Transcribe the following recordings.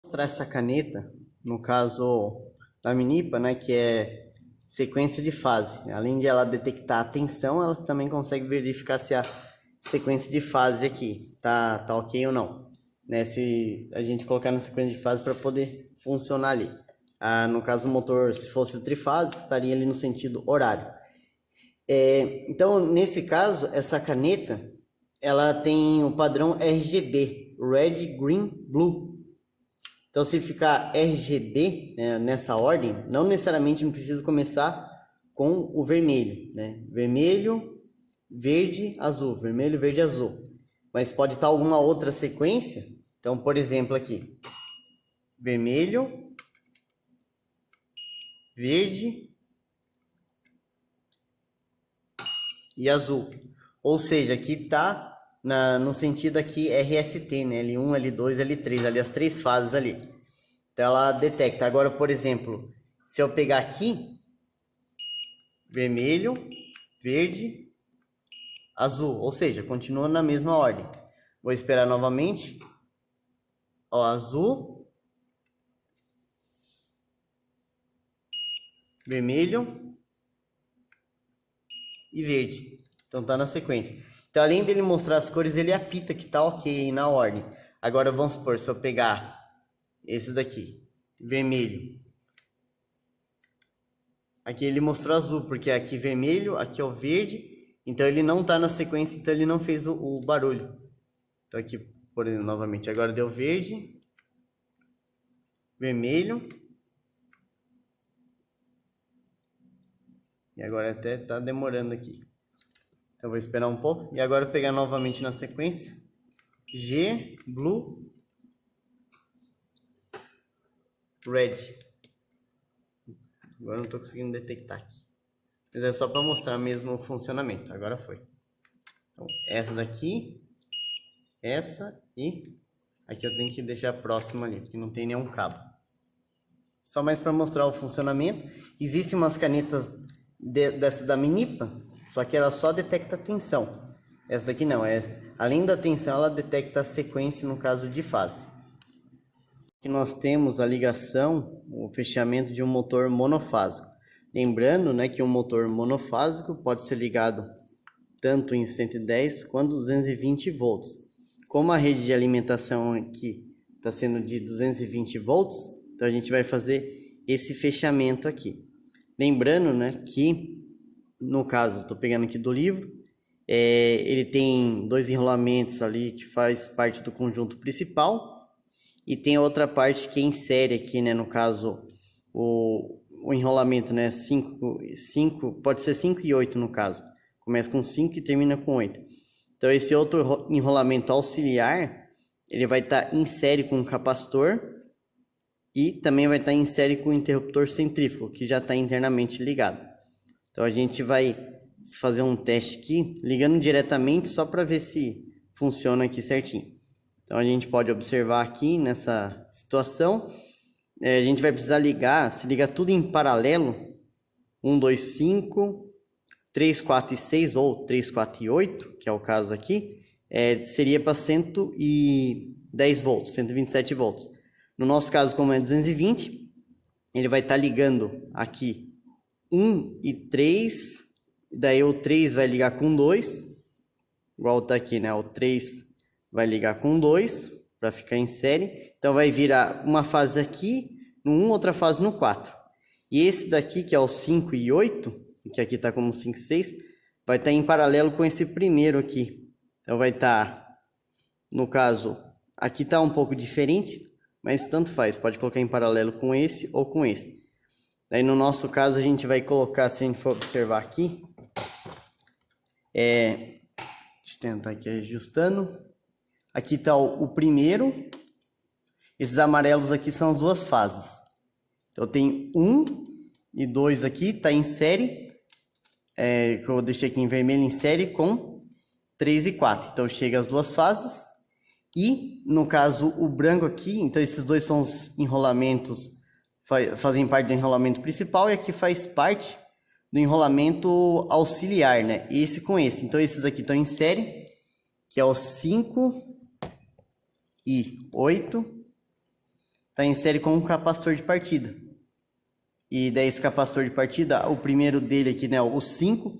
Mostrar essa caneta, no caso da Minipa, né, que é sequência de fase. Além de ela detectar a tensão, ela também consegue verificar se a sequência de fase aqui tá ok ou não, né? Se a gente colocar na sequência de fase para poder funcionar ali. No caso, o motor, se fosse trifásico, estaria ali no sentido horário. Então, nesse caso, essa caneta, ela tem o padrão RGB, Red, Green, Blue. Então, se ficar RGB, né, nessa ordem, não necessariamente não precisa começar com o vermelho, né? Vermelho, verde, azul, vermelho, verde, azul. Mas pode estar alguma outra sequência. Então, por exemplo, aqui, vermelho, verde e azul. Ou seja, aqui está no sentido aqui RST, né? L1, L2, L3, ali as três fases ali. Então ela detecta. Agora, por exemplo, se eu pegar aqui, vermelho, verde, azul, ou seja, continua na mesma ordem. Vou esperar novamente. Ó, azul, vermelho e verde. Então tá na sequência. Então, além dele mostrar as cores, ele apita que tá ok na ordem. Agora vamos supor, se eu pegar esse daqui, vermelho. Aqui ele mostrou azul, porque aqui vermelho, aqui é o verde. Então ele não tá na sequência, então ele não fez o barulho. Então aqui, por exemplo, novamente, agora deu verde, vermelho. E agora até tá demorando aqui. Então vou esperar um pouco. E agora pegar novamente na sequência. G, Blue, Red. Agora não estou conseguindo detectar aqui. Mas é só para mostrar mesmo o funcionamento. Agora foi. Então, essa daqui, essa e aqui eu tenho que deixar próximo ali, porque não tem nenhum cabo. Só mais para mostrar o funcionamento. Existem umas canetas dessa da Minipa, só que ela só detecta a tensão. Essa daqui não, além da tensão ela detecta a sequência no caso de fase. Aqui nós temos a ligação, o fechamento de um motor monofásico. Lembrando, né, que um motor monofásico pode ser ligado tanto em 110 quanto 220 volts. Como a rede de alimentação aqui está sendo de 220 volts, então a gente vai fazer esse fechamento aqui. Lembrando, né, que no caso, estou pegando aqui do livro, ele tem dois enrolamentos ali que faz parte do conjunto principal. E tem outra parte que é em série aqui, né? No caso, o enrolamento, né? 5, pode ser 5 e 8 no caso. Começa com 5 e termina com 8. Então, esse outro enrolamento auxiliar, ele vai estar em série com o capacitor e também vai estar em série com o interruptor centrífugo, que já está internamente ligado. Então, a gente vai fazer um teste aqui, ligando diretamente só para ver se funciona aqui certinho. Então, a gente pode observar aqui nessa situação, a gente vai precisar ligar, se ligar tudo em paralelo, 1, 2, 5, 3, 4 e 6 ou 3, 4 e 8, que é o caso aqui, seria para 110 volts, 127 volts. No nosso caso, como é 220, ele vai estar ligando aqui 1 e 3, daí o 3 vai ligar com 2, igual está aqui, né? O 3 vai ligar com 2 para ficar em série. Então vai virar uma fase aqui, no 1, outra fase no 4. E esse daqui, que é o 5 e 8, que aqui está como 5 e 6, vai estar em paralelo com esse primeiro aqui. Então vai estar, no caso, aqui está um pouco diferente, mas tanto faz, pode colocar em paralelo com esse ou com esse. Daí no nosso caso a gente vai colocar, se a gente for observar aqui, deixa eu tentar aqui ajustando. Aqui está o primeiro, esses amarelos aqui são as duas fases. Então tem 1 e 2 aqui, está em série, que eu deixei aqui em vermelho em série com 3 e 4. Então chega as duas fases e no caso o branco aqui, então esses dois são os enrolamentos, fazem parte do enrolamento principal e aqui faz parte do enrolamento auxiliar, né? Esse com esse. Então esses aqui estão em série, que é o 5 e 8, está em série com um capacitor de partida. E daí esse capacitor de partida, o primeiro dele aqui, né, o 5,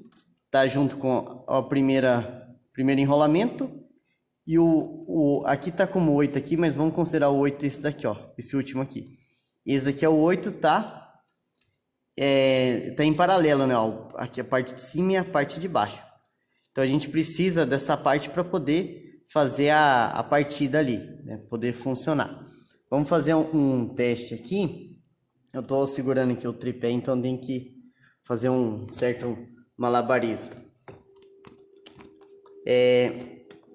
tá junto com a primeiro enrolamento. E aqui tá como 8 aqui, mas vamos considerar o 8 esse daqui, ó, esse último aqui. Esse aqui é o 8, tá em paralelo, né, ó, aqui a parte de cima e a parte de baixo. Então a gente precisa dessa parte para poder fazer a partida ali, né, poder funcionar. Vamos fazer um teste aqui. Eu tô segurando aqui o tripé, então tem que fazer um certo malabarismo.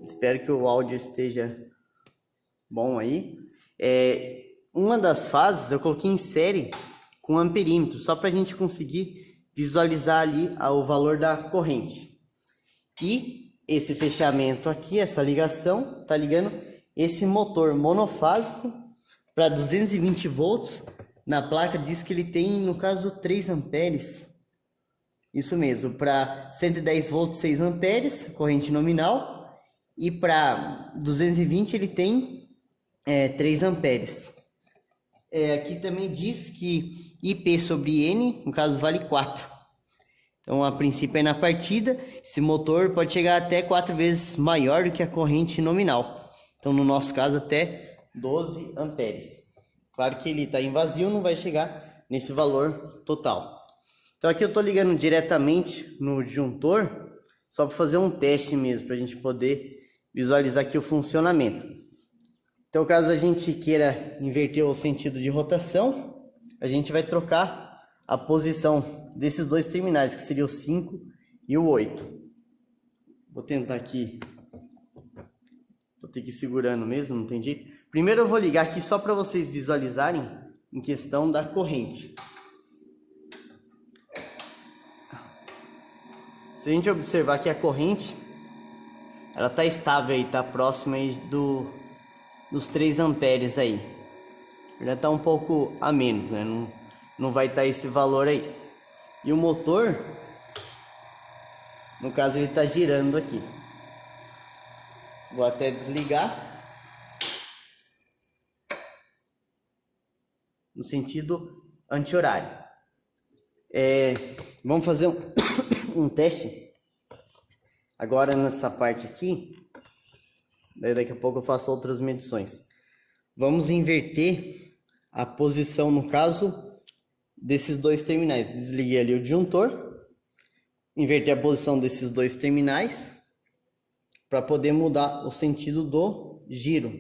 Espero que o áudio esteja bom aí. Uma das fases eu coloquei em série com amperímetro, só para a gente conseguir visualizar ali o valor da corrente. E esse fechamento aqui, essa ligação, tá ligando esse motor monofásico para 220 volts. Na placa diz que ele tem, no caso, 3 amperes. Isso mesmo, para 110 volts, 6 amperes, corrente nominal. E para 220 ele tem 3 amperes. Aqui também diz que IP sobre N, no caso, vale 4. Então, a princípio, aí na partida, esse motor pode chegar até 4 vezes maior do que a corrente nominal. Então, no nosso caso, até 12 amperes. Claro que ele está em vazio, não vai chegar nesse valor total. Então aqui eu estou ligando diretamente no disjuntor, só para fazer um teste mesmo, para a gente poder visualizar aqui o funcionamento. Então caso a gente queira inverter o sentido de rotação, a gente vai trocar a posição desses dois terminais, que seria o 5 e o 8. Vou tentar aqui, vou ter que ir segurando mesmo, não tem jeito. Primeiro eu vou ligar aqui só para vocês visualizarem em questão da corrente. Se a gente observar que a corrente, ela tá estável aí, tá próxima aí dos 3 amperes aí. Já tá um pouco a menos, né? Não vai estar esse valor aí. E o motor, no caso, ele tá girando aqui. Vou até desligar. No sentido anti-horário. Vamos fazer um teste agora nessa parte aqui. Daí daqui a pouco eu faço outras medições. Vamos inverter a posição, no caso, desses dois terminais. Desliguei ali o disjuntor, inverter a posição desses dois terminais para poder mudar o sentido do giro.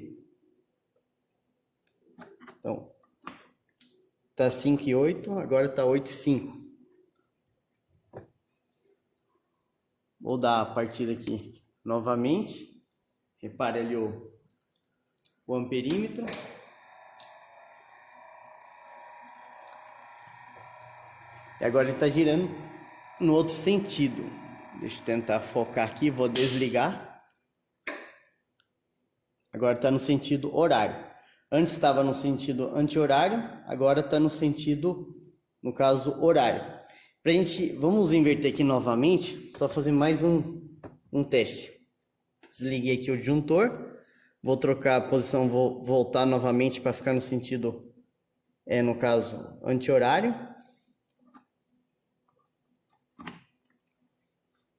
Então, tá 5 e 8, agora tá 8 e 5. Vou dar a partida aqui novamente. Repare ali o amperímetro. E agora ele tá girando no outro sentido. Deixa eu tentar focar aqui, vou desligar. Agora tá no sentido horário. Antes estava no sentido anti-horário, agora está no sentido, no caso, horário. Vamos inverter aqui novamente, só fazer mais um teste. Desliguei aqui o disjuntor, vou trocar a posição, vou voltar novamente para ficar no sentido, no caso, anti-horário.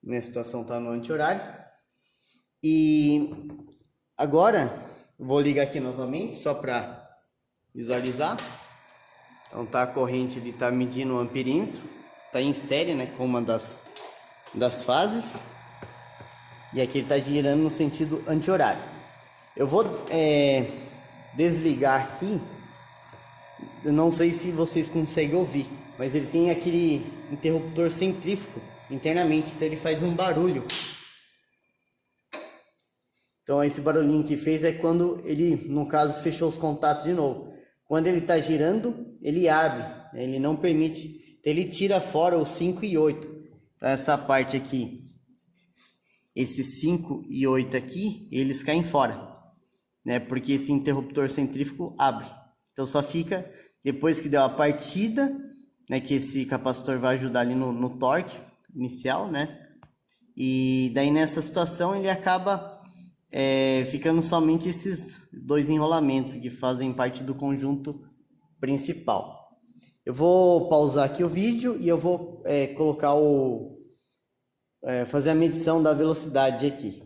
Minha situação está no anti-horário. E agora vou ligar aqui novamente, só para visualizar. Então tá a corrente, ele está medindo o amperímetro. Está em série, né, com uma das fases. E aqui ele está girando no sentido anti-horário. Eu vou desligar aqui. Eu não sei se vocês conseguem ouvir, mas ele tem aquele interruptor centrífugo internamente, então ele faz um barulho. Então esse barulhinho que fez é quando ele, no caso, fechou os contatos de novo. Quando ele está girando, ele abre, né? Ele não permite, então ele tira fora os 5 e 8. Então essa parte aqui, esses 5 e 8 aqui, eles caem fora, né? Porque esse interruptor centrífugo abre. Então só fica, depois que deu a partida, né, que esse capacitor vai ajudar ali no torque inicial, né? E daí nessa situação ele acaba ficando somente esses dois enrolamentos que fazem parte do conjunto principal. Eu vou pausar aqui o vídeo e eu vou colocar fazer a medição da velocidade aqui.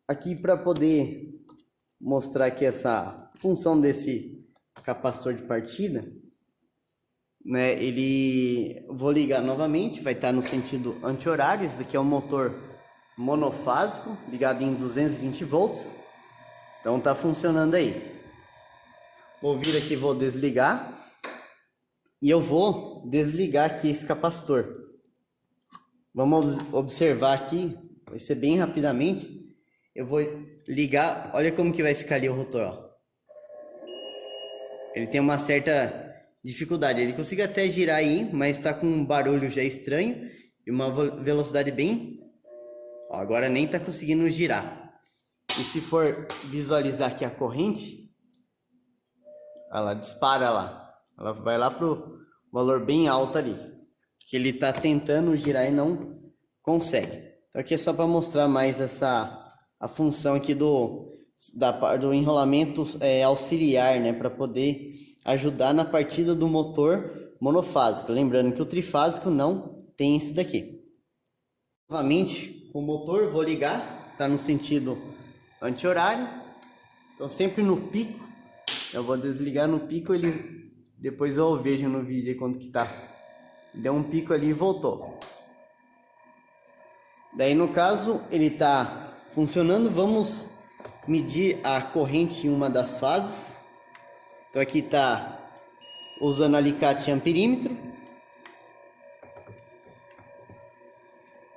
Aqui para poder mostrar aqui essa função desse capacitor de partida, né, vou ligar novamente, vai estar no sentido anti-horário. Esse aqui é um motor monofásico, ligado em 220 volts, então tá funcionando aí. Vou vir aqui, vou desligar, e eu vou desligar aqui esse capacitor. Vamos observar aqui, vai ser bem rapidamente. Eu vou ligar, olha como que vai ficar ali o rotor, ó. Ele tem uma certa dificuldade, ele consegue até girar aí, mas está com um barulho já estranho e uma velocidade bem... Ó, agora nem está conseguindo girar. E se for visualizar aqui a corrente, ela dispara lá, ela vai lá pro valor bem alto ali, que ele está tentando girar e não consegue. Então aqui é só para mostrar mais a função aqui do enrolamento auxiliar, né, para poder ajudar na partida do motor monofásico. Lembrando que o trifásico não tem esse daqui. Novamente, o motor, vou ligar, tá no sentido anti-horário. Então sempre no pico, eu vou desligar no pico, depois eu vejo no vídeo quanto que tá. Deu um pico ali e voltou. Daí no caso ele tá funcionando. Vamos medir a corrente em uma das fases. Então aqui tá usando alicate amperímetro.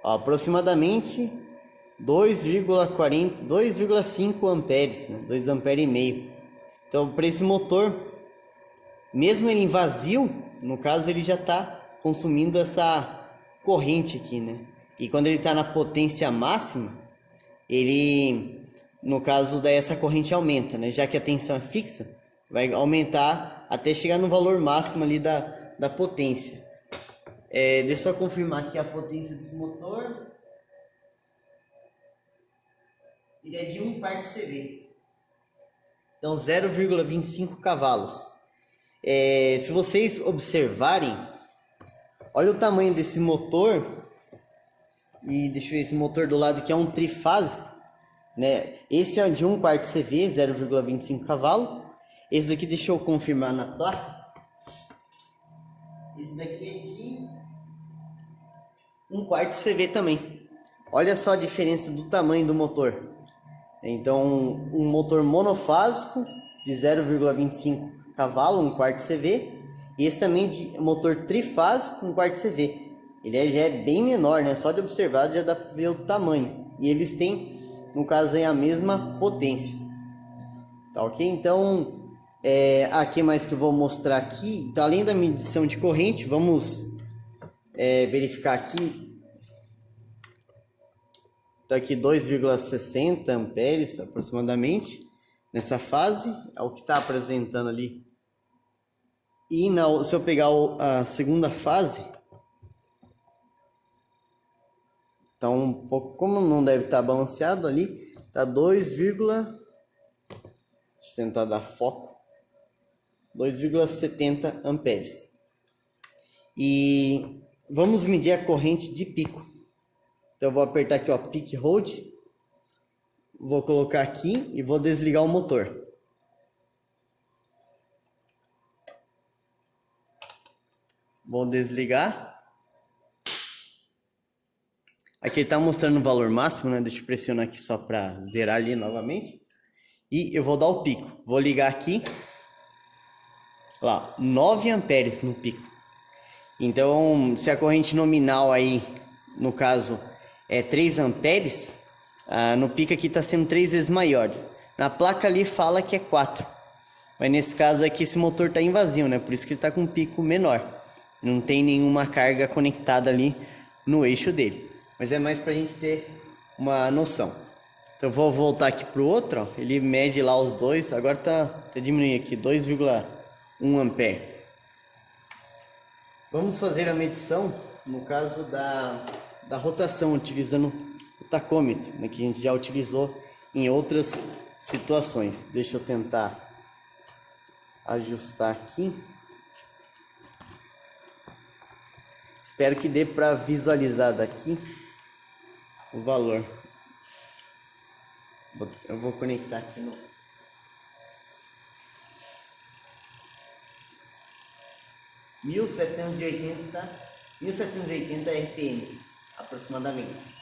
Ó, aproximadamente 2,5 amperes, né? 2,5 amperes. Então para esse motor, mesmo ele em vazio, no caso ele já está consumindo essa corrente aqui, né? E quando ele está na potência máxima, no caso daí essa corrente aumenta, né? Já que a tensão é fixa, vai aumentar até chegar no valor máximo ali da potência. Deixa eu só confirmar aqui a potência desse motor. Ele é de 1 quarto CV. Então 0,25 cavalos. Se vocês observarem, olha o tamanho desse motor. E deixa eu ver, esse motor do lado que é um trifásico, né? Esse é de 1 quarto CV, 0,25 cavalos. Esse daqui, deixa eu confirmar na placa. Esse daqui é de 1 quarto CV também. Olha só a diferença do tamanho do motor. Então, um motor monofásico de 0,25 cavalos, 1 quarto CV. E esse também de motor trifásico, 1 quarto CV. Ele já é bem menor, né? Só de observar já dá para ver o tamanho. E eles têm, no caso, aí, a mesma potência. Tá ok? Então, aqui mais que eu vou mostrar aqui. Então, além da medição de corrente, vamos verificar aqui. Então aqui 2,60 amperes aproximadamente nessa fase, é o que está apresentando ali. E se eu pegar a segunda fase, então um pouco, como não deve estar balanceado ali, tá deixa eu tentar dar foco, 2,70 amperes. E vamos medir a corrente de pico. Então eu vou apertar aqui, ó, Peak Hold, vou colocar aqui e vou desligar o motor. Vou desligar. Aqui ele está mostrando o valor máximo, né? Deixa eu pressionar aqui só para zerar ali novamente. E eu vou dar o pico. Vou ligar aqui. Lá, 9 amperes no pico. Então, se a corrente nominal aí, no caso, é 3 amperes, no pico aqui está sendo 3 vezes maior. Na placa ali fala que é 4. Mas nesse caso aqui esse motor está em vazio, né? Por isso que ele está com um pico menor. Não tem nenhuma carga conectada ali no eixo dele. Mas é mais para a gente ter uma noção. Então eu vou voltar aqui para o outro, ó. Ele mede lá os dois. Agora tá diminuindo aqui, 2,1 ampere. Vamos fazer a medição, no caso da rotação, utilizando o tacômetro, né, que a gente já utilizou em outras situações. Deixa eu tentar ajustar aqui. Espero que dê para visualizar daqui o valor. Eu vou conectar aqui no 1780 RPM aproximadamente.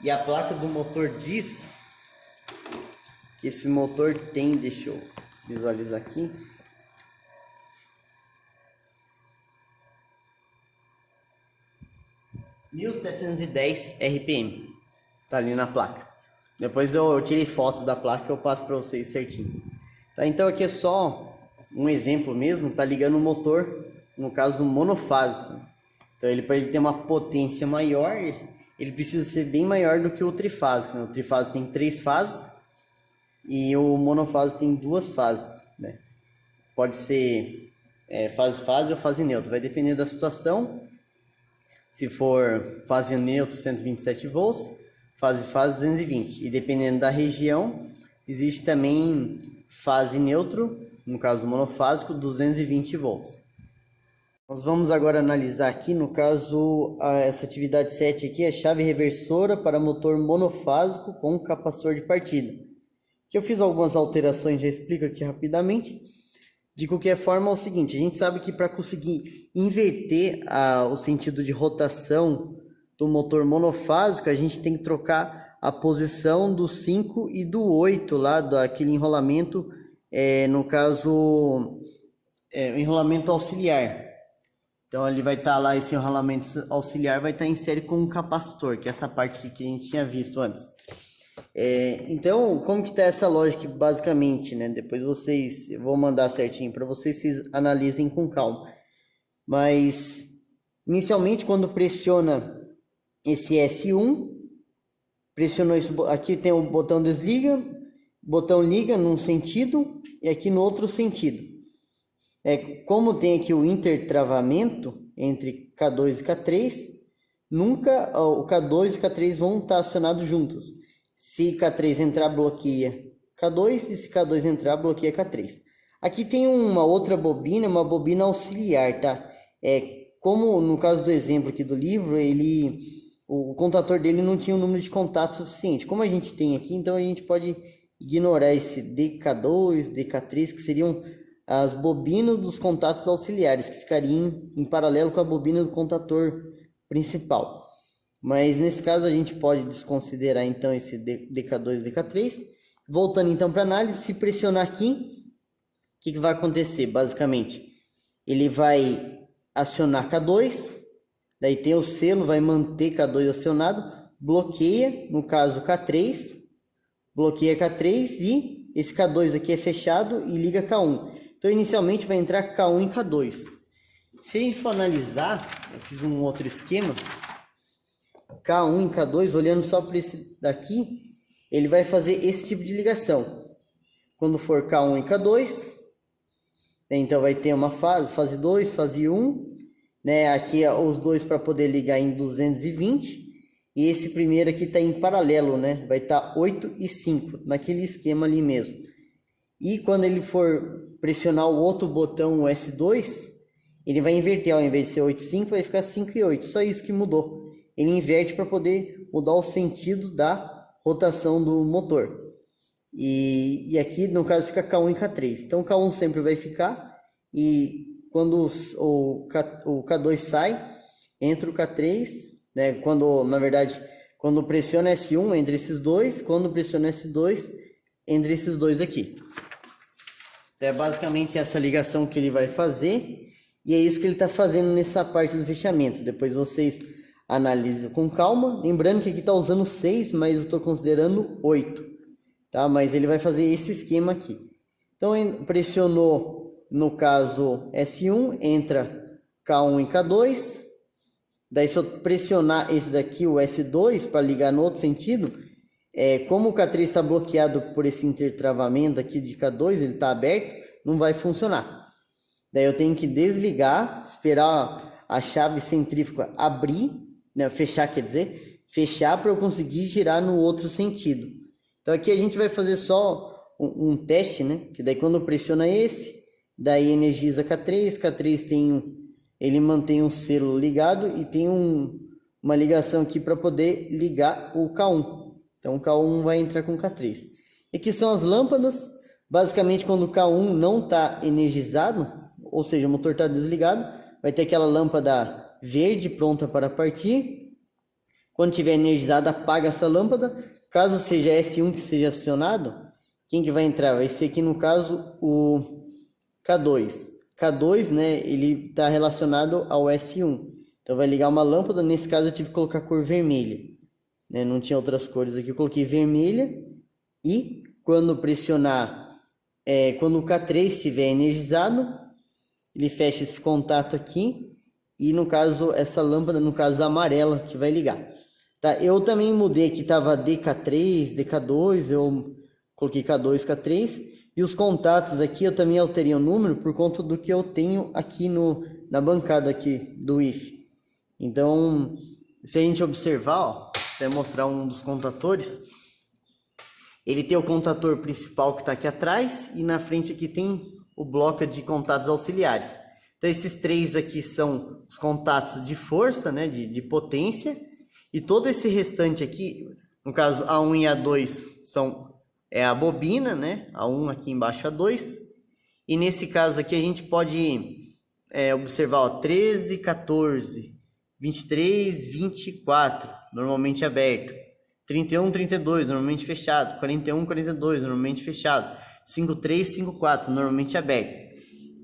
E a placa do motor diz que esse motor tem, deixa eu visualizar aqui, 1710 RPM, tá ali na placa. Depois eu tirei foto da placa que eu passo para vocês certinho. Tá, então aqui é só um exemplo mesmo, tá ligando o motor, no caso monofásico. Então ele, para ele ter uma potência maior, ele precisa ser bem maior do que o trifásico, né? O trifásico tem 3 fases e o monofásico tem 2 fases, né? Pode ser fase ou fase neutra, vai depender da situação. Se for fase neutra, 127 volts, fase 220. E dependendo da região, existe também fase neutro, no caso monofásico, 220 volts. Nós vamos agora analisar aqui, no caso, essa atividade 7 aqui, a chave reversora para motor monofásico com capacitor de partida. Que eu fiz algumas alterações, já explico aqui rapidamente. De qualquer forma, é o seguinte, a gente sabe que para conseguir inverter o sentido de rotação do motor monofásico, a gente tem que trocar a posição do 5 e do 8 lá, daquele enrolamento, no caso, o enrolamento auxiliar. Então ele vai estar lá, esse enrolamento auxiliar vai estar em série com um capacitor, que é essa parte que a gente tinha visto antes. Então, como que está essa lógica basicamente, né? Depois eu vou mandar certinho para vocês analisem com calma. Mas, inicialmente, quando pressiona esse S1, pressionou isso, aqui tem o botão desliga, botão liga num sentido e aqui no outro sentido. Como tem aqui o intertravamento entre K2 e K3, nunca o K2 e K3 vão estar acionados juntos. Se K3 entrar, bloqueia K2, e se K2 entrar, bloqueia K3. Aqui tem uma outra bobina, uma bobina auxiliar, tá? Como no caso do exemplo aqui do livro, o contator dele não tinha um número de contato suficiente. Como a gente tem aqui, então a gente pode ignorar esse DK2, DK3, que seriam as bobinas dos contatos auxiliares, que ficariam em paralelo com a bobina do contator principal. Mas nesse caso a gente pode desconsiderar então esse DK2 e DK3. Voltando então para a análise, se pressionar aqui, o que vai acontecer? Basicamente, ele vai acionar K2, daí tem o selo, vai manter K2 acionado, bloqueia, no caso K3, bloqueia K3 e esse K2 aqui é fechado e liga K1. Então inicialmente vai entrar K1 e K2. Se a gente for analisar, eu fiz um outro esquema, K1 e K2, olhando só para esse daqui, ele vai fazer esse tipo de ligação. Quando for K1 e K2, então vai ter uma fase 2, fase 1, né? Aqui os dois para poder ligar em 220, e esse primeiro aqui está em paralelo, né? Vai estar 8 e 5, naquele esquema ali mesmo. E quando ele for pressionar o outro botão, o S2, ele vai inverter, ao invés de ser 8 e 5, vai ficar 5 e 8, só isso que mudou. Ele inverte para poder mudar o sentido da rotação do motor. E aqui, no caso, fica K1 e K3. Então, K1 sempre vai ficar. E quando o K2 sai, entra o K3. Né? Na verdade, quando pressiona S1, entre esses dois. Quando pressiona S2, entre esses dois aqui. É basicamente essa ligação que ele vai fazer. E é isso que ele está fazendo nessa parte do fechamento. Depois vocês analisem com calma. Lembrando que aqui está usando 6, mas eu estou considerando 8. Tá? Mas ele vai fazer esse esquema aqui. Então, pressionou, no caso, S1, entra K1 e K2. Daí, se eu pressionar esse daqui, o S2, para ligar no outro sentido, como o K3 está bloqueado por esse intertravamento aqui de K2, ele está aberto, não vai funcionar. Daí eu tenho que desligar, esperar a chave centrífuga abrir, Não, fechar quer dizer, fechar para eu conseguir girar no outro sentido. Então aqui a gente vai fazer só um teste, né? Que daí quando eu pressiono esse, daí energiza K3, K3 ele mantém um selo ligado e tem uma ligação aqui para poder ligar o K1. Então o K1 vai entrar com o K3. E aqui são as lâmpadas. Basicamente quando o K1 não está energizado, ou seja, o motor está desligado, vai ter aquela lâmpada verde pronta para partir. Quando tiver energizada, apaga essa lâmpada. Caso seja S1 que seja acionado, quem que vai entrar? Vai ser aqui no caso o K2. K2, né, ele está relacionado ao S1. Então vai ligar uma lâmpada, nesse caso eu tive que colocar cor vermelha. Né? Não tinha outras cores aqui, eu coloquei vermelha. E quando pressionar, quando o K3 estiver energizado, ele fecha esse contato aqui. E no caso, essa lâmpada, no caso amarela, que vai ligar. Tá? Eu também mudei aqui, estava DK3, DK2, eu coloquei K2, K3. E os contatos aqui eu também alterei o número por conta do que eu tenho aqui na bancada aqui do IF. Então, se a gente observar, ó, até mostrar um dos contatores, ele tem o contator principal que está aqui atrás e na frente aqui tem o bloco de contatos auxiliares. Então esses três aqui são os contatos de força, né, de potência, e todo esse restante aqui, no caso A1 e A2 é a bobina, né, A1 aqui embaixo A2, e nesse caso aqui a gente pode observar, ó, 13, 14, 23, 24, normalmente aberto, 31, 32, normalmente fechado, 41, 42, normalmente fechado, 53, 54, normalmente aberto.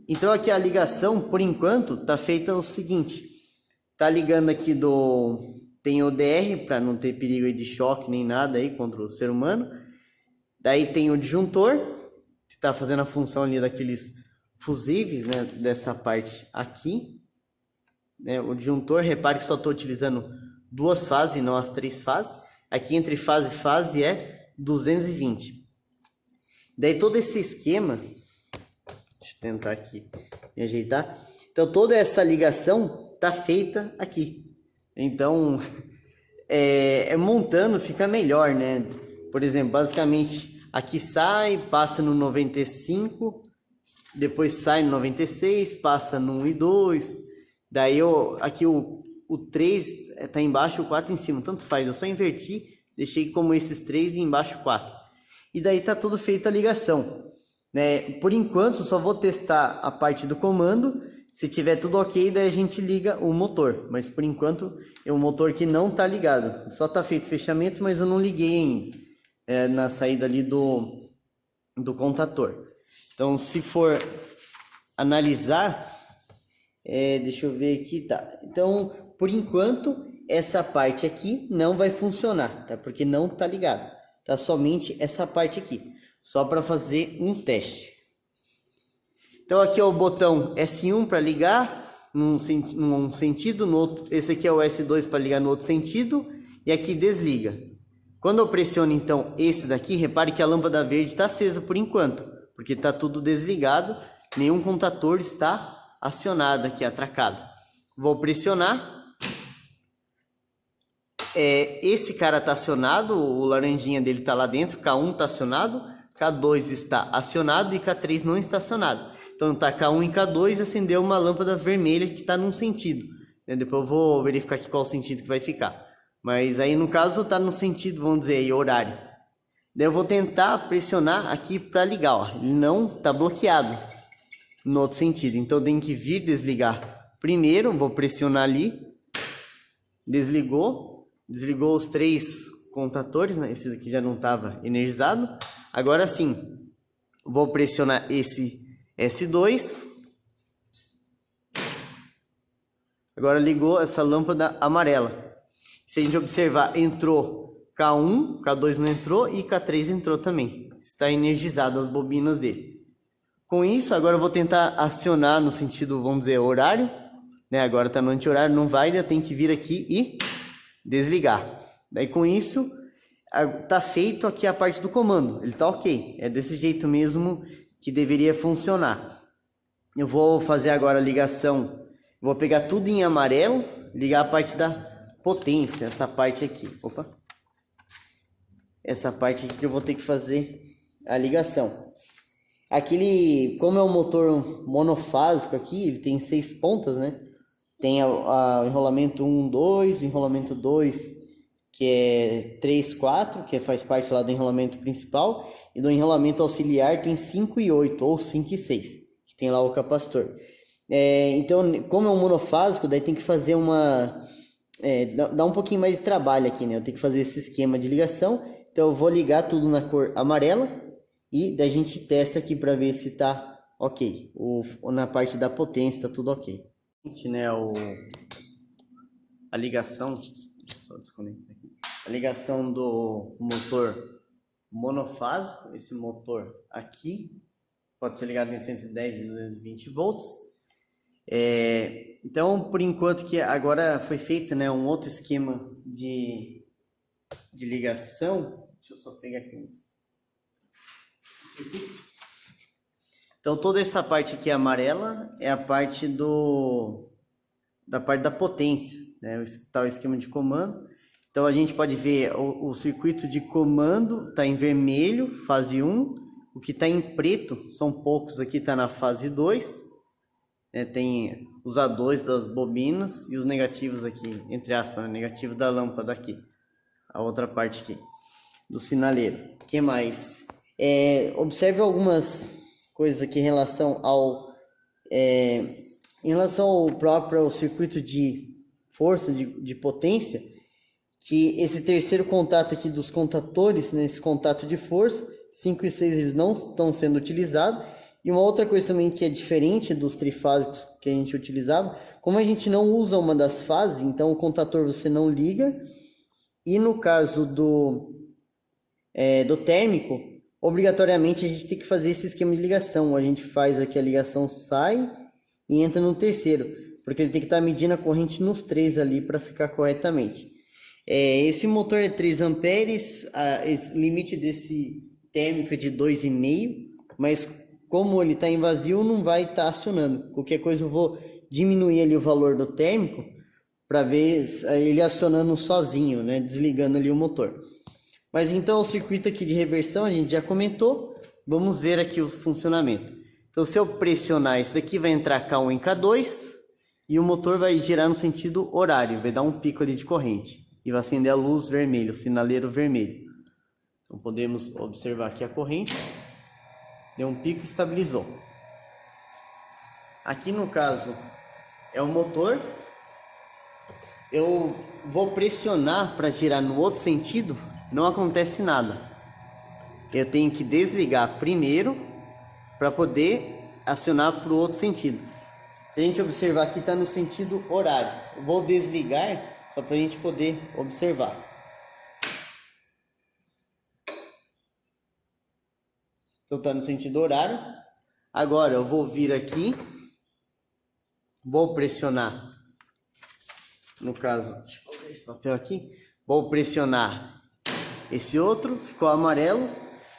Então aqui a ligação, por enquanto, tá feita o seguinte, tá ligando aqui tem o DR, para não ter perigo aí de choque nem nada aí contra o ser humano. Daí tem o disjuntor, que tá fazendo a função ali daqueles fusíveis, né, dessa parte aqui. Né, o disjuntor, repare que só estou utilizando 2 fases e não as 3 fases. Aqui entre fase e fase é 220. Daí todo esse esquema, deixa eu tentar aqui me ajeitar. Então toda essa ligação tá feita aqui. Então montando fica melhor, né? Por exemplo, basicamente aqui sai, passa no 95, depois sai no 96, passa no 1 e 2. Daí aqui o 3 tá embaixo e o 4 em cima, tanto faz, eu só inverti, deixei como esses 3 e embaixo 4. E daí tá tudo feita a ligação, né? Por enquanto só vou testar a parte do comando, se tiver tudo ok, daí a gente liga o motor. Mas por enquanto é um motor que não tá ligado, só tá feito fechamento, mas eu não liguei ainda na saída ali do contator. Então se for analisar, deixa eu ver aqui, tá? Então, por enquanto, essa parte aqui não vai funcionar, tá? Porque não tá ligado. Tá somente essa parte aqui, só para fazer um teste. Então aqui é o botão S1 para ligar num sentido, no outro, esse aqui é o S2 para ligar no outro sentido, e aqui desliga. Quando eu pressiono então esse daqui, repare que a lâmpada verde está acesa por enquanto, porque está tudo desligado, nenhum contator está acionado aqui, atracado. Vou pressionar. Esse cara está acionado, o laranjinha dele está lá dentro, K1 está acionado, K2 está acionado e K3 não está acionado. Então tá K1 e K2, acendeu uma lâmpada vermelha que está num sentido. Depois eu vou verificar aqui qual sentido que vai ficar. Mas aí no caso está no sentido, vamos dizer aí, horário. Daí eu vou tentar pressionar aqui para ligar, ó. Ele não está bloqueado no outro sentido. Então eu tenho que vir desligar primeiro, vou pressionar ali. Desligou os 3 contatores, né? Esse daqui já não estava energizado. Agora sim, vou pressionar esse S2. Agora ligou essa lâmpada amarela. Se a gente observar, entrou K1, K2 não entrou e K3 entrou também. Está energizado as bobinas dele. Com isso, agora eu vou tentar acionar no sentido, vamos dizer, horário. Né? Agora está no anti-horário, não vai, eu tenho que vir aqui e desligar. Daí com isso, tá feito aqui a parte do comando. Ele tá ok. É desse jeito mesmo que deveria funcionar. Eu vou fazer agora a ligação. Vou pegar tudo em amarelo, ligar a parte potência, essa parte aqui. Opa! Essa parte aqui que eu vou ter que fazer a ligação. Aquele, como é um motor monofásico aqui, ele tem 6 pontas, né? Tem o enrolamento 1, 2, enrolamento 2, que é 3, 4, que faz parte lá do enrolamento principal, e do enrolamento auxiliar tem 5 e 8, ou 5 e 6, que tem lá o capacitor. Então, como é um monofásico, daí tem que fazer dá um pouquinho mais de trabalho aqui, né? Eu tenho que fazer esse esquema de ligação, então eu vou ligar tudo na cor amarela, e daí a gente testa aqui para ver se tá ok, na parte da potência tá tudo ok. Né, a ligação, só desconectar aqui. A ligação do motor monofásico, esse motor aqui pode ser ligado em 110 e 220 volts. Então, por enquanto que agora foi feito, né, um outro esquema de ligação. Deixa eu só pegar aqui. Então, toda essa parte aqui amarela é a parte da parte da potência, né? Tá o esquema de comando. Então, a gente pode ver o circuito de comando está em vermelho, fase 1. O que está em preto, são poucos aqui, está na fase 2. Né? Tem os A2 das bobinas e os negativos aqui, entre aspas, né? Negativo da lâmpada aqui. A outra parte aqui, do sinaleiro. O que mais? Observe algumas coisas aqui em relação ao próprio circuito de força, de potência, que esse terceiro contato aqui dos contatores, né, esse contato de força, 5 e 6 eles não estão sendo utilizados. E uma outra coisa também que é diferente dos trifásicos que a gente utilizava, como a gente não usa uma das fases, então o contator você não liga. E no caso do térmico, obrigatoriamente a gente tem que fazer esse esquema de ligação. A gente faz aqui a ligação, sai e entra no terceiro, porque ele tem que estar medindo a corrente nos 3 ali para ficar corretamente. Esse motor é 3 amperes, o limite desse térmico é de 2,5, mas como ele está em vazio, não vai estar acionando. Qualquer coisa eu vou diminuir ali o valor do térmico para ver ele acionando sozinho, né? Desligando ali o motor. Mas então o circuito aqui de reversão a gente já comentou. Vamos ver aqui o funcionamento. Então se eu pressionar isso aqui, vai entrar K1 em K2 e o motor vai girar no sentido horário, vai dar um pico ali de corrente e vai acender a luz vermelha, o sinaleiro vermelho. Então podemos observar aqui a corrente, deu um pico e estabilizou. Aqui no caso é o motor. Eu vou pressionar para girar no outro sentido, não acontece nada. Eu tenho que desligar primeiro para poder acionar para o outro sentido. Se a gente observar aqui, está no sentido horário. Eu vou desligar só para a gente poder observar. Então está no sentido horário. Agora eu vou vir aqui, vou pressionar. No caso, deixa eu colocar esse papel aqui. Vou pressionar esse outro, ficou amarelo,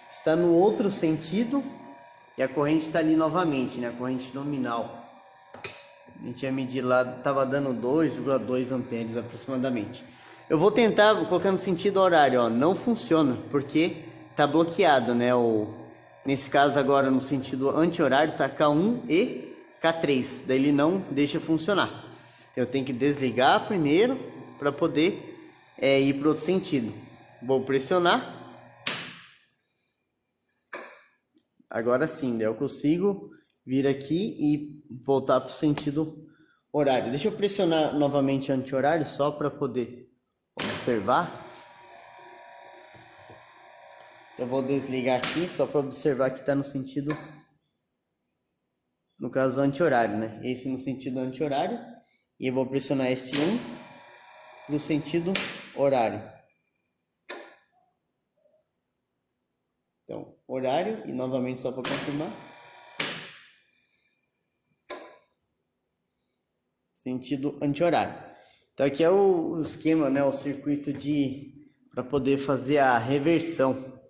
está no outro sentido e a corrente está ali novamente, né? A corrente nominal. A gente ia medir lá, estava dando 2,2 amperes aproximadamente. Eu vou tentar colocar no sentido horário, ó, não funciona porque está bloqueado, né? Nesse caso agora no sentido anti-horário está K1 e K3, daí ele não deixa funcionar. Eu tenho que desligar primeiro para poder ir para o outro sentido. Vou pressionar. Agora sim, eu consigo vir aqui e voltar para o sentido horário. Deixa eu pressionar novamente anti-horário só para poder observar. Eu vou desligar aqui só para observar que está no sentido, no caso anti-horário, né? Esse no sentido anti-horário. E eu vou pressionar S1 no sentido horário. Então, horário e novamente só para confirmar. Sentido anti-horário. Então aqui é o esquema, né, o circuito para poder fazer a reversão.